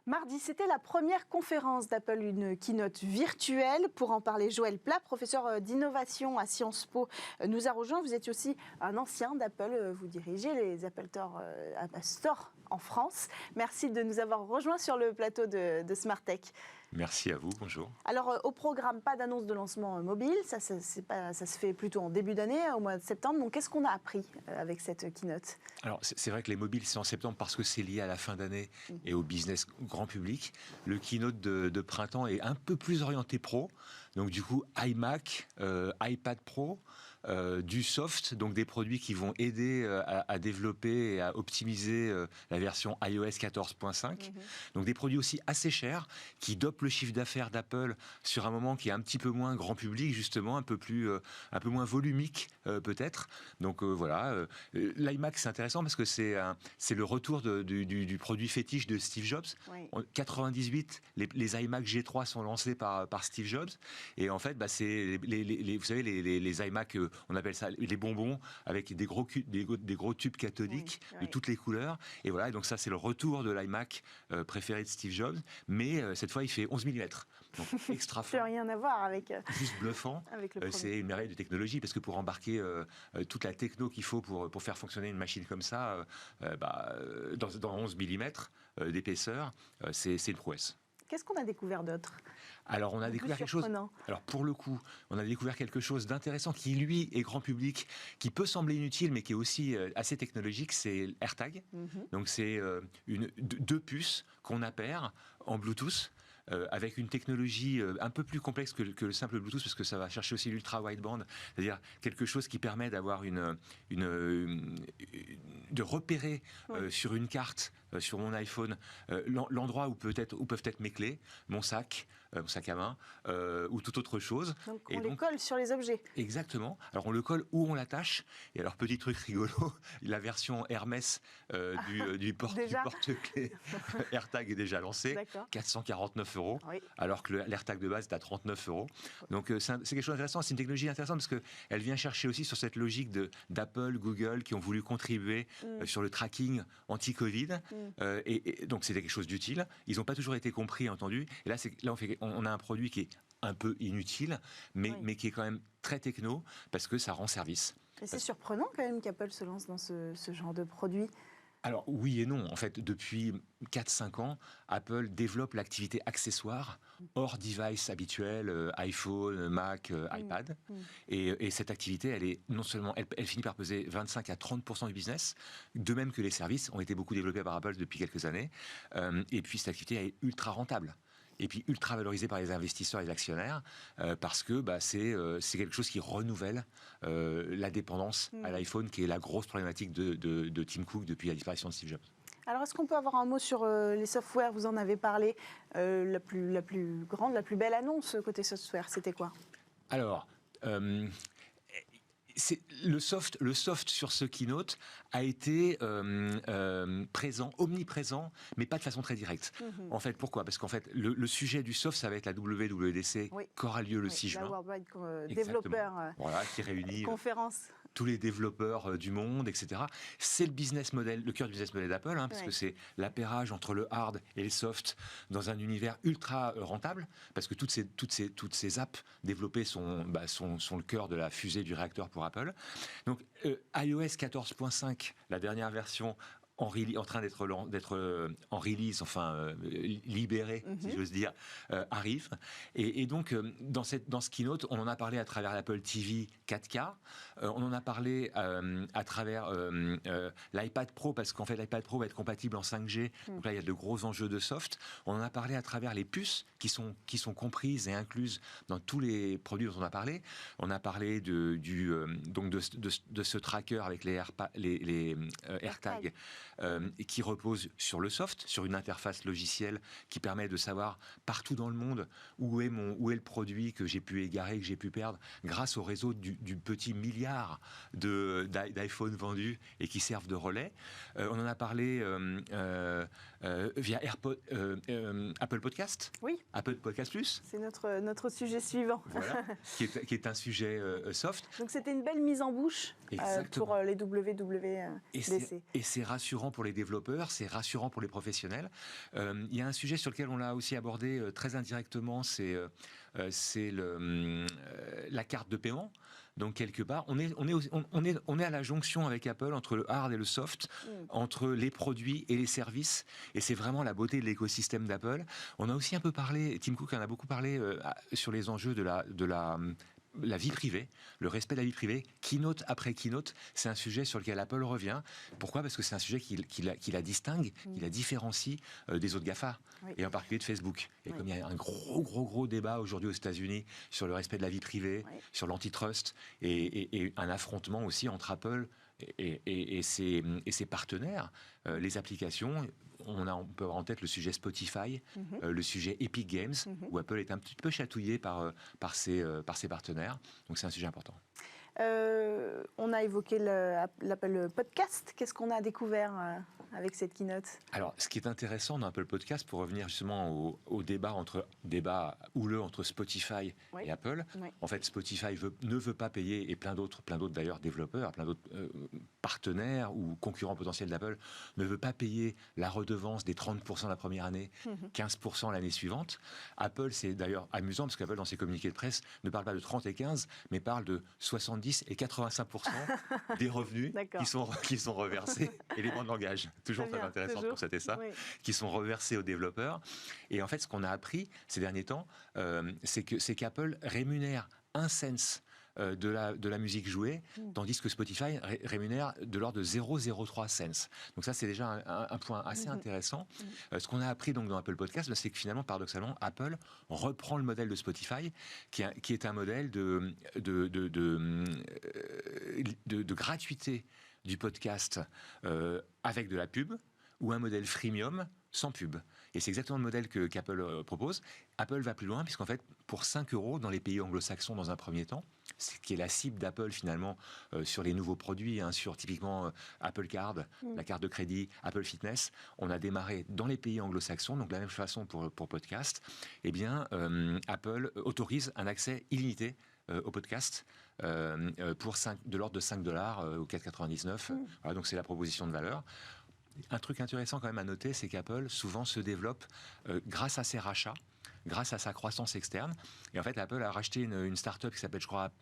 Mardi, c'était la première conférence d'Apple, une keynote virtuelle. Pour en parler, Joël Pla, professeur d'innovation à Sciences Po, nous a rejoint. Vous êtes aussi un ancien d'Apple. Vous dirigez les Apple Store en France. Merci de nous avoir rejoints sur le plateau de Smart Tech. Merci à vous, bonjour. Alors, au programme, pas d'annonce de lancement mobile. Ça se fait plutôt en début d'année, au mois de septembre. Donc, qu'est-ce qu'on a appris avec cette keynote ? Alors, c'est vrai que les mobiles, c'est en septembre parce que c'est lié à la fin d'année et au business grand public. Le keynote de printemps est un peu plus orienté pro. Donc, du coup, iMac, iPad Pro, du soft, donc des produits qui vont aider à développer et à optimiser la version iOS 14.5. Donc, des produits aussi assez chers qui dopent le chiffre d'affaires d'Apple sur un moment qui est un petit peu moins grand public, justement, un peu moins volumique, peut-être. Donc, voilà. L'iMac, c'est intéressant parce que c'est le retour du produit fétiche de Steve Jobs. Oui. En 98, les iMac G3 sont lancés par Steve Jobs. Et en fait, c'est vous savez, les iMac, on appelle ça les bonbons, avec des gros tubes cathodiques de toutes les couleurs. Et voilà, et donc ça, c'est le retour de l'iMac préféré de Steve Jobs. Mais cette fois, il fait 11 mm. Donc extra fin. Ça n'a rien à voir avec... Juste bluffant. C'est une merveille de technologie, parce que pour embarquer toute la techno qu'il faut pour faire fonctionner une machine comme ça, dans 11 mm d'épaisseur, c'est une prouesse. Qu'est-ce qu'on a découvert d'autre ? Alors, on a découvert quelque chose. Alors, pour le coup, on a découvert quelque chose d'intéressant qui, lui, est grand public, qui peut sembler inutile, mais qui est aussi assez technologique. C'est AirTag. Donc, c'est deux puces qu'on appaire en Bluetooth. Avec une technologie un peu plus complexe que le simple Bluetooth, parce que ça va chercher aussi l'ultra wideband, c'est-à-dire quelque chose qui permet d'avoir de repérer sur une carte, sur mon iPhone, l'endroit où peuvent être mes clés, mon sac à main, ou toute autre chose. Donc on les colle sur les objets. Exactement. Alors on le colle où on l'attache. Et alors petit truc rigolo, la version Hermès du porte-clés AirTag est déjà lancée. 449 €, oui. Alors que l'AirTag de base est à 39 €. Donc c'est quelque chose d'intéressant, c'est une technologie intéressante parce qu'elle vient chercher aussi sur cette logique d'Apple, Google qui ont voulu contribuer sur le tracking anti-Covid. Et donc c'était quelque chose d'utile. Ils n'ont pas toujours été compris et entendus. Et là on a un produit qui est un peu inutile, mais qui est quand même très techno parce que ça rend service. Et c'est surprenant quand même qu'Apple se lance dans ce genre de produit. Alors oui et non. En fait, depuis 4-5 ans, Apple développe l'activité accessoire hors device habituel, iPhone, Mac, iPad. Et cette activité, elle est non seulement, elle finit par peser 25 à 30% du business, de même que les services ont été beaucoup développés par Apple depuis quelques années. Et puis cette activité est ultra rentable. Et puis ultra valorisé par les investisseurs et les actionnaires, parce que c'est quelque chose qui renouvelle la dépendance à l'iPhone, qui est la grosse problématique de Tim Cook depuis la disparition de Steve Jobs. Alors, est-ce qu'on peut avoir un mot sur les softwares ? Vous en avez parlé. La plus grande, la plus belle annonce côté software, c'était quoi ? Alors... le soft sur ce keynote a été omniprésent, mais pas de façon très directe. En fait, pourquoi ? Parce qu'en fait, le sujet du soft, ça va être la WWDC, qui aura lieu le 6 juin. La Worldwide Developer qui réunit conférence. Tous les développeurs du monde, etc. C'est le business model, le cœur du business model d'Apple, parce que c'est l'appairage entre le hard et le soft dans un univers ultra rentable, parce que toutes ces apps développées sont le cœur de la fusée du réacteur pour Apple. Donc iOS 14.5, la dernière version, en train d'être en release, libéré, si j'ose dire, arrive. Et donc, dans ce keynote, on en a parlé à travers l'Apple TV 4K, on en a parlé à travers l'iPad Pro, parce qu'en fait, l'iPad Pro va être compatible en 5G, donc là, il y a de gros enjeux de soft. On en a parlé à travers les puces qui sont comprises et incluses dans tous les produits dont on a parlé. On a parlé de ce tracker avec les AirTags, qui repose sur le soft, sur une interface logicielle qui permet de savoir partout dans le monde où est le produit que j'ai pu égarer, que j'ai pu perdre, grâce au réseau du petit milliard d'iPhone vendus et qui servent de relais. On en a parlé via Apple Podcast. Oui. Apple Podcast Plus. C'est notre sujet suivant. Voilà, qui est un sujet soft. Donc c'était une belle mise en bouche pour les WWDC. Et c'est rassurant rassurant pour les développeurs, c'est rassurant pour les professionnels. Il y a un sujet sur lequel on l'a aussi abordé très indirectement, c'est la carte de paiement. Donc quelque part, on est à la jonction avec Apple entre le hard et le soft, entre les produits et les services, et c'est vraiment la beauté de l'écosystème d'Apple. On a aussi un peu parlé, Tim Cook en a beaucoup parlé sur les enjeux de la vie privée, le respect de la vie privée, keynote après keynote, c'est un sujet sur lequel Apple revient. Pourquoi ? Parce que c'est un sujet qui la distingue, qui la différencie des autres GAFA, et en particulier de Facebook. Et comme il y a un gros débat aujourd'hui aux États-Unis sur le respect de la vie privée, sur l'antitrust, et un affrontement aussi entre Apple et ses partenaires, les applications. On peut avoir en tête le sujet Spotify, le sujet Epic Games, où Apple est un petit peu chatouillé par ses partenaires. Donc c'est un sujet important. On a évoqué l'Apple Podcast. Qu'est-ce qu'on a découvert avec cette keynote ? Alors, ce qui est intéressant dans Apple Podcast, pour revenir justement au débat houleux entre Spotify et Apple, en fait, Spotify ne veut pas payer, et plein d'autres d'ailleurs développeurs, plein d'autres partenaires ou concurrents potentiels d'Apple, ne veut pas payer la redevance des 30% la première année, 15% l'année suivante. Apple, c'est d'ailleurs amusant, parce qu'Apple, dans ses communiqués de presse, ne parle pas de 30 et 15, mais parle de 70 et 85% des revenus qui sont reversés, élément de langage, toujours très intéressant pour constater ça, qui sont reversés aux développeurs. Et en fait, ce qu'on a appris ces derniers temps, c'est qu'Apple rémunère 1 cent de la musique jouée, tandis que Spotify rémunère de l'ordre de 0,03 cents. Donc ça, c'est déjà un point assez intéressant. Ce qu'on a appris donc dans Apple Podcast, c'est que finalement, paradoxalement, Apple reprend le modèle de Spotify, qui est un modèle de gratuité du podcast avec de la pub, ou un modèle freemium sans pub. Et c'est exactement le modèle qu'Apple propose. Apple va plus loin, puisqu'en fait, pour 5 € dans les pays anglo-saxons dans un premier temps, ce qui est la cible d'Apple finalement sur les nouveaux produits, sur typiquement Apple Card, la carte de crédit, Apple Fitness, on a démarré dans les pays anglo-saxons, donc de la même façon pour podcast. Eh bien, Apple autorise un accès illimité au podcast pour de l'ordre de 5 $ ou 4,99 €. Voilà, donc c'est la proposition de valeur. Un truc intéressant quand même à noter, c'est qu'Apple souvent se développe grâce à ses rachats, grâce à sa croissance externe. Et en fait, Apple a racheté une start-up qui s'appelle, je crois,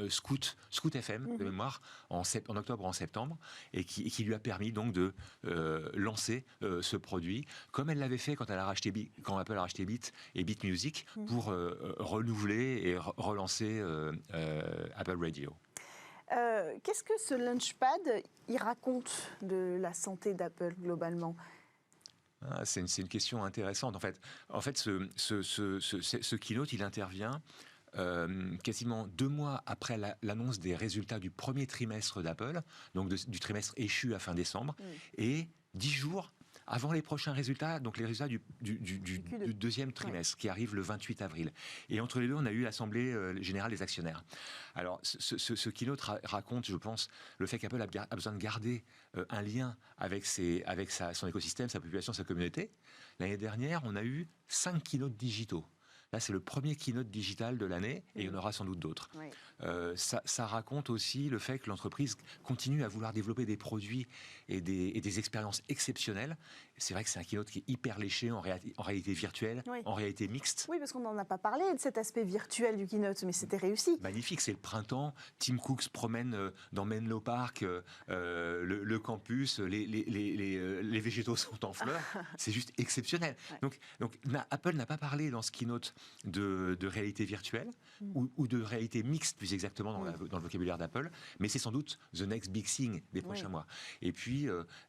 Scoot FM, de mémoire, en octobre ou en septembre, et qui lui a permis donc de lancer ce produit, comme elle l'avait fait quand Apple a racheté Beat et Beat Music, pour renouveler et relancer Apple Radio. Qu'est-ce que ce Launchpad, il raconte de la santé d'Apple globalement ? C'est une question intéressante. En fait, ce keynote, il intervient quasiment 2 mois après l'annonce des résultats du premier trimestre d'Apple, donc du trimestre échu à fin décembre, et 10 jours avant les prochains résultats, donc les résultats du deuxième trimestre, qui arrive le 28 avril. Et entre les deux, on a eu l'Assemblée générale des actionnaires. Alors, ce keynote raconte, je pense, le fait qu'Apple a besoin de garder un lien avec son écosystème, sa population, sa communauté. L'année dernière, on a eu 5 keynotes digitaux. Là, c'est le premier keynote digital de l'année, et il y en aura sans doute d'autres. Ça raconte aussi le fait que l'entreprise continue à vouloir développer des produits et des expériences exceptionnelles. C'est vrai que c'est un keynote qui est hyper léché en réalité virtuelle, en réalité mixte. Oui, parce qu'on n'en a pas parlé de cet aspect virtuel du keynote, mais c'était réussi. Magnifique, c'est le printemps. Tim Cook se promène dans Menlo Park, le campus, les végétaux sont en fleurs. C'est juste exceptionnel. Donc Apple n'a pas parlé dans ce keynote de réalité virtuelle ou de réalité mixte, plus exactement dans le vocabulaire d'Apple, mais c'est sans doute the next big thing des prochains mois. Et puis,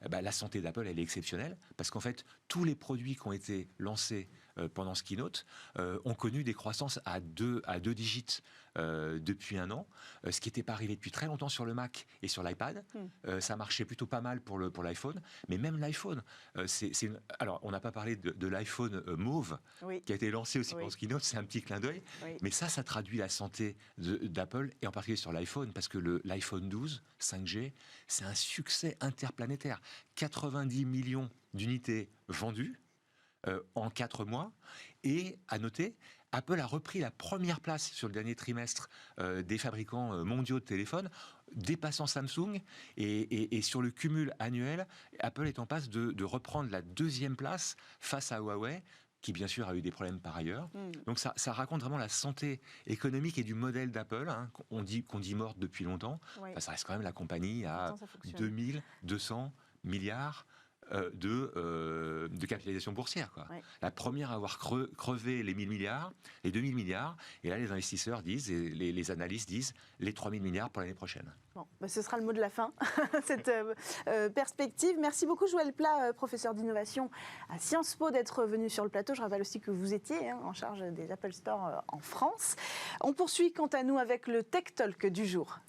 la santé d'Apple, elle est exceptionnelle, parce qu'en fait, tous les produits qui ont été lancés pendant ce keynote ont connu des croissances à deux digits depuis 1 an, ce qui n'était pas arrivé depuis très longtemps sur le Mac et sur l'iPad. Ça marchait plutôt pas mal pour l'iPhone, mais même l'iPhone, alors on n'a pas parlé de l'iPhone mauve, qui a été lancé aussi pendant ce keynote, c'est un petit clin d'œil, mais ça traduit la santé d'Apple, et en particulier sur l'iPhone, parce que l'iPhone 12 5G, c'est un succès interplanétaire. 90 millions d'unités vendues en 4 mois, et à noter, Apple a repris la première place sur le dernier trimestre des fabricants mondiaux de téléphones, dépassant Samsung. Et sur le cumul annuel, Apple est en passe de reprendre la deuxième place face à Huawei, qui bien sûr a eu des problèmes par ailleurs. Donc ça raconte vraiment la santé économique et du modèle d'Apple, qu'on dit morte depuis longtemps. Oui. Enfin, ça reste quand même la compagnie à Pourtant, ça fonctionne. 2200 milliards de capitalisation boursière, quoi. Oui. La première à avoir crevé les 1000 milliards, les 2000 milliards, et là les investisseurs disent, et les analystes disent, les 3000 milliards pour l'année prochaine. Bon, ce sera le mot de la fin, cette perspective. Merci beaucoup Joël Plat, professeur d'innovation à Sciences Po, d'être venu sur le plateau. Je rappelle aussi que vous étiez en charge des Apple Store en France. On poursuit quant à nous avec le Tech Talk du jour.